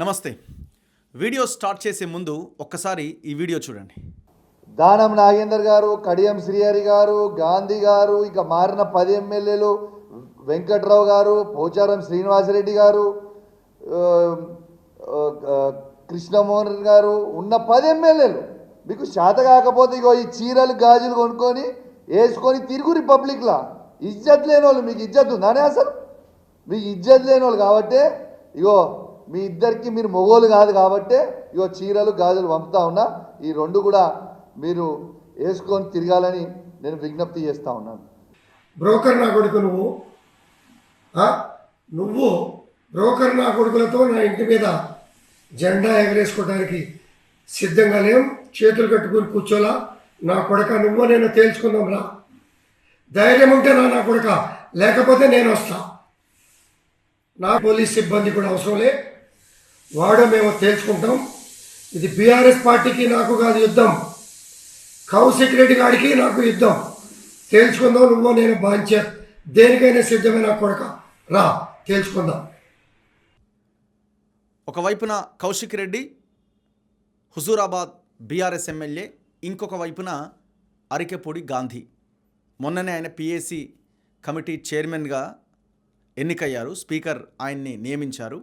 నమస్తే. Video start చేసే ముందు ఒక్కసారి ఈ వీడియో చూడండి. దానం నాగేందర్ గారు, కడియం శ్రీహరి గారు, గాంధీ గారు, ఇక మారిన 10 ఎమ్మెల్యేలు, వెంకట్రావు గారు, పోచారం శ్రీనివాసరెడ్డి గారు, కృష్ణమోహన్ గారు ఉన్న 10 ఎమ్మెల్యేలు మీకు శాత కాకపోతే ఇగో ఈ చీరలు గాజులు కొనుక్కొని వేసుకొని తిరుగు రిపబ్లిక్లా. ఇజ్జత్ లేని వాళ్ళు, మీకు ఇజ్జత్ ఉందానే అసలు? మీకు ఇజ్జత్ లేని వాళ్ళు కాబట్టే ఇగో మీ ఇద్దరికి మీరు మొగోలు కాదు కాబట్టే ఇగో చీరలు గాజులు పంపుతా ఉన్నా. ఈ రెండు కూడా మీరు వేసుకొని తిరగాలని నేను విజ్ఞప్తి చేస్తూ ఉన్నాను. బ్రోకర్ నా కొడుకు నువ్వు బ్రోకర్ నా కొడుకులతో నా ఇంటి మీద జెండా ఎగరేసుకోవడానికి సిద్ధంగా లేం. చేతులు కట్టుకుని కూర్చోలా. నా కొడక నువ్వు నేను తేల్చుకుందాం రా. ధైర్యం ఉంటే నా కొడక, లేకపోతే నేను వస్తా. నా పోలీస్ సిబ్బంది కూడా అవసరం లే. వాడో మేము తేల్చుకుంటాం. ఇది బీఆర్ఎస్ పార్టీకి నాకు కాదు యుద్ధం, కౌశిక్ రెడ్డి గారికి నాకు యుద్ధం. తేల్చుకుందాం. నువ్వు నేను బాంచ దేనికైనా సిద్ధమే నా కొడక, రా తేల్చుకుందాం. ఒకవైపున కౌశిక్ రెడ్డి హుజూరాబాద్ బీఆర్ఎస్ ఎమ్మెల్యే, ఇంకొక వైపున అరికెపూడి గాంధీ. మొన్ననే ఆయన పిఏసి కమిటీ చైర్మన్గా ఎన్నికయ్యారు. స్పీకర్ ఆయన్ని నియమించారు.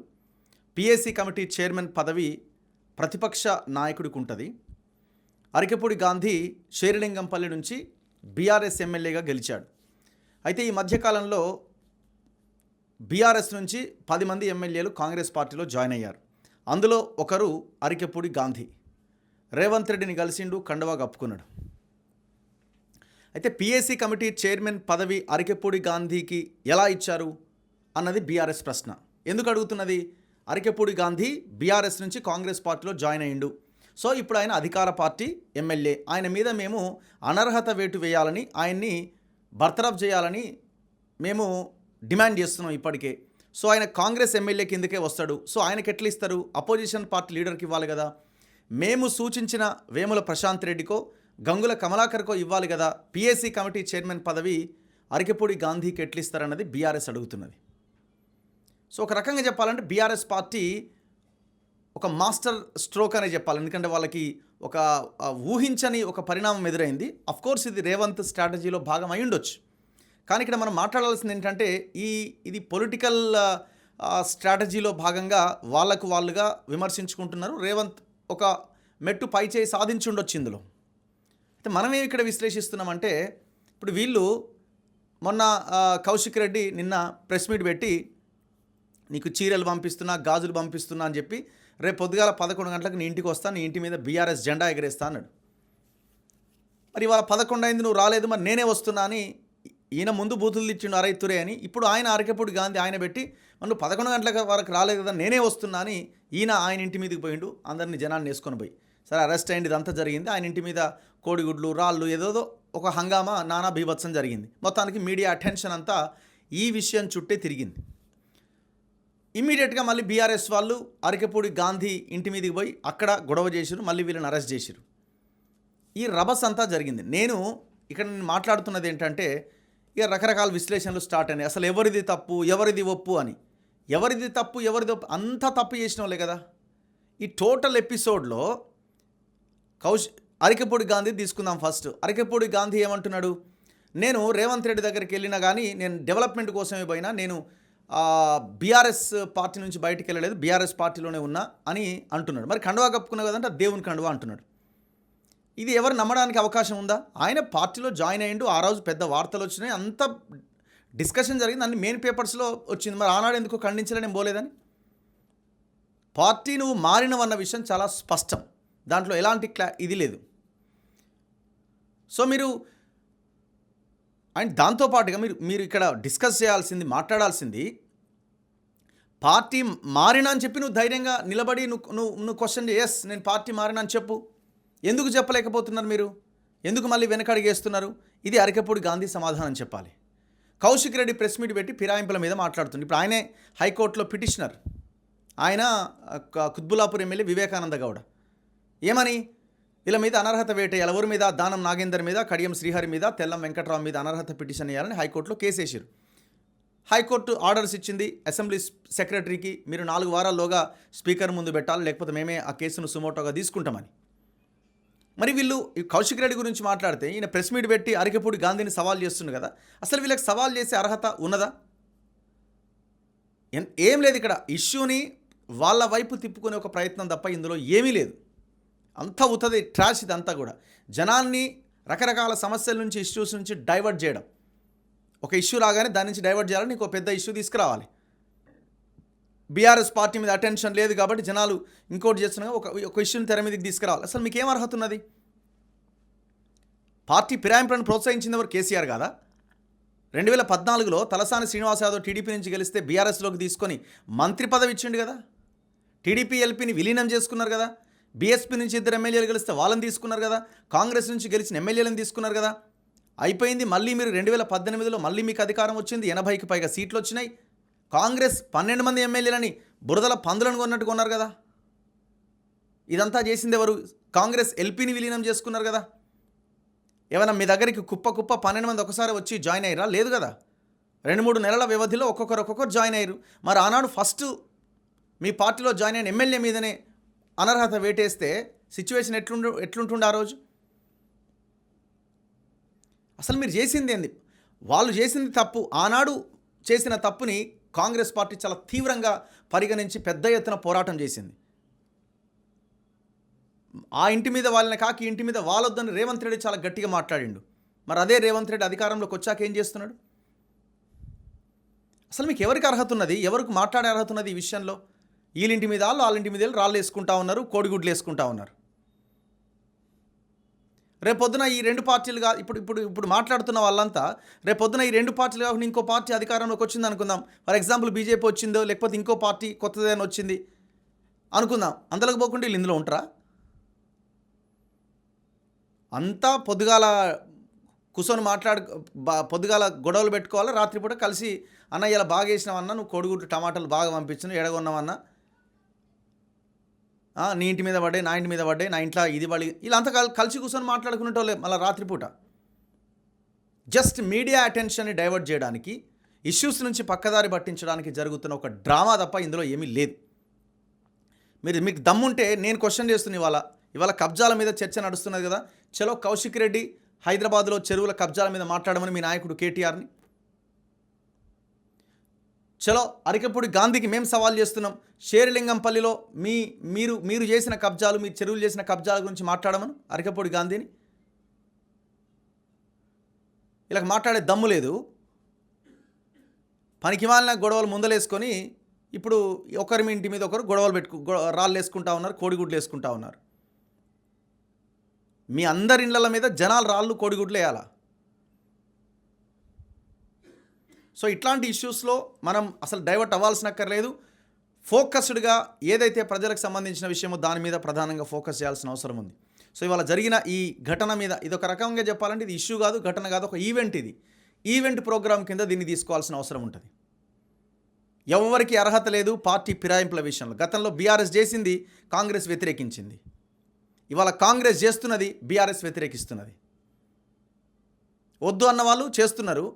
పిఏసి కమిటీ చైర్మన్ పదవి ప్రతిపక్ష నాయకుడికి ఉంటుంది. అరికెపూడి గాంధీ షేరిలింగంపల్లి నుంచి బీఆర్ఎస్ ఎమ్మెల్యేగా గెలిచాడు. అయితే ఈ మధ్యకాలంలో బీఆర్ఎస్ నుంచి 10 మంది ఎమ్మెల్యేలు కాంగ్రెస్ పార్టీలో జాయిన్ అయ్యారు. అందులో ఒకరు అరికెపూడి గాంధీ. రేవంత్ రెడ్డిని కలిసిండు, కండువా కప్పుకున్నాడు. అయితే పిఏసి కమిటీ చైర్మన్ పదవి అరికెపూడి గాంధీకి ఎలా ఇచ్చారు అన్నది బీఆర్ఎస్ ప్రశ్న. ఎందుకు అడుగుతున్నది? అరికెపూడి గాంధీ బీఆర్ఎస్ నుంచి కాంగ్రెస్ పార్టీలో జాయిన్ అయ్యిండు. సో ఇప్పుడు ఆయన అధికార పార్టీ ఎమ్మెల్యే. ఆయన మీద మేము అనర్హత వేటు వేయాలని, ఆయన్ని బర్తరఫ్ చేయాలని మేము డిమాండ్ చేస్తున్నాం ఇప్పటికే. సో ఆయన కాంగ్రెస్ ఎమ్మెల్యే కిందకే వస్తాడు. సో ఆయనకి ఎట్లా ఇస్తారు? అపోజిషన్ పార్టీ లీడర్కి ఇవ్వాలి కదా. మేము సూచించిన వేముల ప్రశాంత్ రెడ్డికో గంగుల కమలాకర్కో ఇవ్వాలి కదా. పిఏసి కమిటీ చైర్మన్ పదవి అరికెపూడి గాంధీకి ఎట్లా ఇస్తారన్నది బీఆర్ఎస్ అడుగుతున్నది. సో ఒక రకంగా చెప్పాలంటే బీఆర్ఎస్ పార్టీ ఒక మాస్టర్ స్ట్రోక్ అనే చెప్పాలి. ఎందుకంటే వాళ్ళకి ఒక ఊహించని ఒక పరిణామం ఎదురైంది. అఫ్కోర్స్ ఇది రేవంత్ స్ట్రాటజీలో భాగం అయి ఉండొచ్చు. కానీ ఇక్కడ మనం మాట్లాడాల్సింది ఏంటంటే ఇది పొలిటికల్ స్ట్రాటజీలో భాగంగా వాళ్ళుగా విమర్శించుకుంటున్నారు. రేవంత్ ఒక మెట్టు పై చేయి సాధించి ఉండొచ్చు ఇందులో. అయితే మనమే ఇక్కడ విశ్లేషిస్తున్నామంటే, ఇప్పుడు వీళ్ళు మొన్న కౌశిక్ రెడ్డి నిన్న ప్రెస్ మీట్ పెట్టి నీకు చీరలు పంపిస్తున్నా, గాజులు పంపిస్తున్నా అని చెప్పి రేపు పొద్దుగాల 11 గంటలకు నీ ఇంటికి వస్తా, నీ ఇంటి మీద బీఆర్ఎస్ జెండా ఎగరేస్తా అన్నాడు. మరి ఇవాళ 11 అయింది, నువ్వు రాలేదు, మరి నేనే వస్తున్నా అని ఈయన ముందు బూతులు తెచ్చిండు అరైతురే అని. ఇప్పుడు ఆయన అరికెపూడి గాంధీ ఆయన పెట్టి నువ్వు 11 గంటల వరకు రాలేదు కదా, నేనే వస్తున్నా అని ఆయన ఇంటి మీదకి పోయిండు. అందరినీ జనాన్ని వేసుకొని పోయి సరే అరెస్ట్ అయింది, ఇదంతా జరిగింది. ఆయన ఇంటి మీద కోడిగుడ్లు, రాళ్ళు, ఏదోదో ఒక హంగామా, నానా బీభత్సం జరిగింది. మొత్తానికి మీడియా అటెన్షన్ అంతా ఈ విషయం చుట్టే తిరిగింది. ఇమ్మీడియట్గా మళ్ళీ బీఆర్ఎస్ వాళ్ళు అరికెపూడి గాంధీ ఇంటి మీదకి పోయి అక్కడ గొడవ చేసిరు, మళ్ళీ వీళ్ళని అరెస్ట్ చేసిరు. ఈ రభస్ అంతా జరిగింది. నేను మాట్లాడుతున్నది ఏంటంటే, ఇక రకరకాల విశ్లేషణలు స్టార్ట్ అయినాయి. అసలు ఎవరిది తప్పు, ఎవరిది ఒప్పు అని. ఎవరిది తప్పు, ఎవరిది ఒప్పు, అంతా తప్పు చేసిన వాళ్ళే కదా. ఈ టోటల్ ఎపిసోడ్లో అరికెపూడి గాంధీ తీసుకుందాం. ఫస్ట్ అరికెపూడి గాంధీ ఏమంటున్నాడు? నేను రేవంత్ రెడ్డి దగ్గరికి వెళ్ళినా కానీ నేను డెవలప్మెంట్ కోసమే పోయినా, నేను బీఆర్ఎస్ పార్టీ నుంచి బయటికి వెళ్ళలేదు, బీఆర్ఎస్ పార్టీలోనే ఉన్నా అని అంటున్నాడు. మరి కండువా కప్పుకున్నావు కదంటే దేవుని కండువా అంటున్నాడు. ఇది ఎవరు నమ్మడానికి అవకాశం ఉందా? ఆయన పార్టీలో జాయిన్ అయ్యిండు, ఆ రోజు పెద్ద వార్తలు వచ్చినాయి, అంత డిస్కషన్ జరిగింది, అన్ని మెయిన్ పేపర్స్లో వచ్చింది. మరి ఆనాడు ఎందుకు ఖండించలే, నేను పోలేదని? పార్టీ నువ్వు మారినవన్న విషయం చాలా స్పష్టం, దాంట్లో ఎలాంటి ఇది లేదు. సో మీరు అండ్ దాంతోపాటుగా మీరు ఇక్కడ డిస్కస్ చేయాల్సింది, మాట్లాడాల్సింది, పార్టీ మారినా అని చెప్పి నువ్వు ధైర్యంగా నిలబడి నువ్వు క్వశ్చన్ ఎస్ నేను పార్టీ మారినా అని చెప్పు. ఎందుకు చెప్పలేకపోతున్నారు మీరు? ఎందుకు మళ్ళీ వెనకడిగేస్తున్నారు? ఇది అరికెపూడి గాంధీ సమాధానం చెప్పాలి. కౌశిక్ రెడ్డి ప్రెస్ మీట్ పెట్టి ఫిరాయింపుల మీద మాట్లాడుతుంది. ఇప్పుడు ఆయనే హైకోర్టులో పిటిషనర్. ఆయన కుత్బుల్లాపూర్ ఎమ్మెల్యే వివేకానంద గౌడ ఏమని, వీళ్ళ మీద అనర్హత వేటేయాలి, ఎవరి మీద? దానం నాగేందర్ మీద, కడియం శ్రీహరి మీద, తెల్లం వెంకట్రావు మీద అనర్హత పిటిషన్ వేయాలని హైకోర్టులో కేసు వేసారు. హైకోర్టు ఆర్డర్స్ ఇచ్చింది అసెంబ్లీ సెక్రటరీకి, మీరు 4 వారాల్లోగా స్పీకర్ ముందు పెట్టాలి, లేకపోతే మేమే ఆ కేసును సుమోటోగా తీసుకుంటామని. మరి వీళ్ళు ఈ కౌశిక్ రెడ్డి గురించి మాట్లాడితే ఈయన ప్రెస్ మీట్ పెట్టి అరికెపూడి గాంధీని సవాల్ చేస్తుంది కదా, అసలు వీళ్ళకి సవాల్ చేసే అర్హత ఉన్నదా? ఏం లేదు. ఇక్కడ ఇష్యూని వాళ్ళ వైపు తిప్పుకునే ఒక ప్రయత్నం తప్ప ఇందులో ఏమీ లేదు. అంతా ఉత్తది ట్రాష్ ఇదంతా కూడా. జనాల్ని రకరకాల సమస్యల నుంచి, ఇష్యూస్ నుంచి డైవర్ట్ చేయడం. ఒక ఇష్యూ రాగానే దాని నుంచి డైవర్ట్ చేయాలని నీకు పెద్ద ఇష్యూ తీసుకురావాలి. బీఆర్ఎస్ పార్టీ మీద అటెన్షన్ లేదు కాబట్టి జనాలు ఇంకోటి చేస్తున్నాగా ఒక ఇష్యూని తెర మీదకి తీసుకురావాలి. అసలు మీకు ఏం అర్హత ఉన్నది? పార్టీ ఫిరాయింపులను ప్రోత్సహించింది ఎవరు? కేసీఆర్ కాదా? 2014లో తలసాని శ్రీనివాస్ యాదవ్ టీడీపీ నుంచి గెలిస్తే బీఆర్ఎస్లోకి తీసుకొని మంత్రి పదవి ఇచ్చిండు కదా. టీడీపీ ఎల్పీని విలీనం చేసుకున్నారు కదా. బీఎస్పీ నుంచి 2 ఎమ్మెల్యేలు గెలిస్తే వాళ్ళని తీసుకున్నారు కదా. కాంగ్రెస్ నుంచి గెలిచిన ఎమ్మెల్యేలను తీసుకున్నారు కదా. అయిపోయింది. మళ్ళీ మీరు 2018లో మళ్ళీ మీకు అధికారం వచ్చింది, 80కి పైగా సీట్లు వచ్చినాయి. కాంగ్రెస్ 12 మంది ఎమ్మెల్యేలని బురదల పందులను కొన్నట్టు కొన్నారు కదా. ఇదంతా చేసింది ఎవరు? కాంగ్రెస్ ఎల్పీని విలీనం చేసుకున్నారు కదా. ఏమైనా మీ దగ్గరికి కుప్ప 12 మంది ఒకసారి వచ్చి జాయిన్ అయ్యారా? లేదు కదా. 2-3 నెలల వ్యవధిలో ఒక్కొక్కరు జాయిన్ అయ్యారు. మరి ఆనాడు ఫస్ట్ మీ పార్టీలో జాయిన్ అయిన ఎమ్మెల్యే మీదనే అనర్హత వేటేస్తే సిచ్యువేషన్ ఎట్లుంటుండే ఆ రోజు? అసలు మీరు చేసింది ఏంది? వాళ్ళు చేసింది తప్పు. ఆనాడు చేసిన తప్పుని కాంగ్రెస్ పార్టీ చాలా తీవ్రంగా పరిగణించి పెద్ద ఎత్తున పోరాటం చేసింది. ఆ ఇంటి మీద వాళ్ళని కాకి ఇంటి మీద వాళ్ళొద్దని రేవంత్ రెడ్డి చాలా గట్టిగా మాట్లాడిండు. మరి అదే రేవంత్ రెడ్డి అధికారంలోకి వచ్చాక ఏం చేస్తున్నాడు? అసలు మీకు ఎవరికి అర్హత ఉన్నది? ఎవరికి మాట్లాడే అర్హత ఉన్నది ఈ విషయంలో? వీళ్ళింటి మీద వాళ్ళింటి మీద రాళ్ళు వేసుకుంటా ఉన్నారు, కోడిగుడ్లు వేసుకుంటా ఉన్నారు. రేపొద్దున ఈ 2 పార్టీలుగా ఇప్పుడు మాట్లాడుతున్న వాళ్ళంతా రేపొద్దున ఈ 2 పార్టీలు కాకుండా ఇంకో పార్టీ అధికారంలోకి వచ్చింది అనుకుందాం. ఫర్ ఎగ్జాంపుల్ బీజేపీ వచ్చిందో, లేకపోతే ఇంకో పార్టీ కొత్తదైనా వచ్చింది అనుకుందాం. అందులోకి పోకుండా వీళ్ళు ఇందులో ఉంటారా? అంతా పొద్దుగాల కూర్చొని పొద్దుగాల గొడవలు పెట్టుకోవాలి, రాత్రిపూట కలిసి అన్న ఇలా బాగా వేసినావన్నా, నువ్వు కోడిగుడ్డు టమాటాలు బాగా పంపించిన, ఎడగొన్నావన్నా, నీ ఇంటి మీద పడ్డాయి, నా ఇంటి మీద పడ్డాయి, నా ఇంట్లో ఇది పడి, ఇలా అంతా కలిసి కూర్చొని మాట్లాడుకునేటోళ్ళే. మళ్ళీ రాత్రిపూట జస్ట్ మీడియా అటెన్షన్ని డైవర్ట్ చేయడానికి, ఇష్యూస్ నుంచి పక్కదారి పట్టించడానికి జరుగుతున్న ఒక డ్రామా తప్ప ఇందులో ఏమీ లేదు. మీకు దమ్ముంటే నేను క్వశ్చన్ చేస్తున్నా. ఇవాళ కబ్జాల మీద చర్చ నడుస్తున్నది కదా. చలో కౌశిక్ రెడ్డి హైదరాబాద్లో చెరువుల కబ్జాల మీద మాట్లాడమని మీ నాయకుడు కేటీఆర్ని, చలో అరికెపూడి గాంధీకి మేము సవాల్ చేస్తున్నాం, షేర్లింగంపల్లిలో మీరు చేసిన కబ్జాలు, మీ చెరువులు చేసిన కబ్జాల గురించి మాట్లాడమని అరికెపూడి గాంధీని. ఇలా మాట్లాడే దమ్ము లేదు. పనికిమాలిన గొడవలు ముందలేసుకొని ఇప్పుడు ఒకరి ఇంటి మీద ఒకరు గొడవలు రాళ్ళు వేసుకుంటా ఉన్నారు, కోడిగుడ్లు వేసుకుంటా ఉన్నారు. మీ అందరి ఇళ్ళ మీద జనాలు రాళ్ళు కోడిగుడ్లు వేయాలా? సో ఇట్లాంటి ఇష్యూస్లో మనం అసలు డైవర్ట్ అవ్వాల్సినక్కర్లేదు. ఫోకస్డ్గా ఏదైతే ప్రజలకు సంబంధించిన విషయమో దాని మీద ప్రధానంగా ఫోకస్ చేయాల్సిన అవసరం ఉంది. సో ఇవాళ జరిగిన ఈ ఘటన మీద ఇదొక రకంగా చెప్పాలంటే ఇది ఇష్యూ కాదు, ఘటన కాదు, ఒక ఈవెంట్. ఇది ఈవెంట్ ప్రోగ్రామ్ కింద దీన్ని తీసుకోవాల్సిన అవసరం ఉంటుంది. ఎవరికి అర్హత లేదు పార్టీ ఫిరాయింపుల విషయంలో. గతంలో బీఆర్ఎస్ చేసింది, కాంగ్రెస్ వ్యతిరేకించింది. ఇవాళ కాంగ్రెస్ చేస్తున్నది, బీఆర్ఎస్ వ్యతిరేకిస్తున్నది. వద్దు అన్న వాళ్ళు చేస్తున్నారు,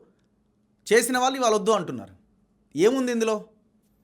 చేసిన వాళ్ళు ఇవాళ వద్దు అంటున్నారు. ఏముంది ఇందులో?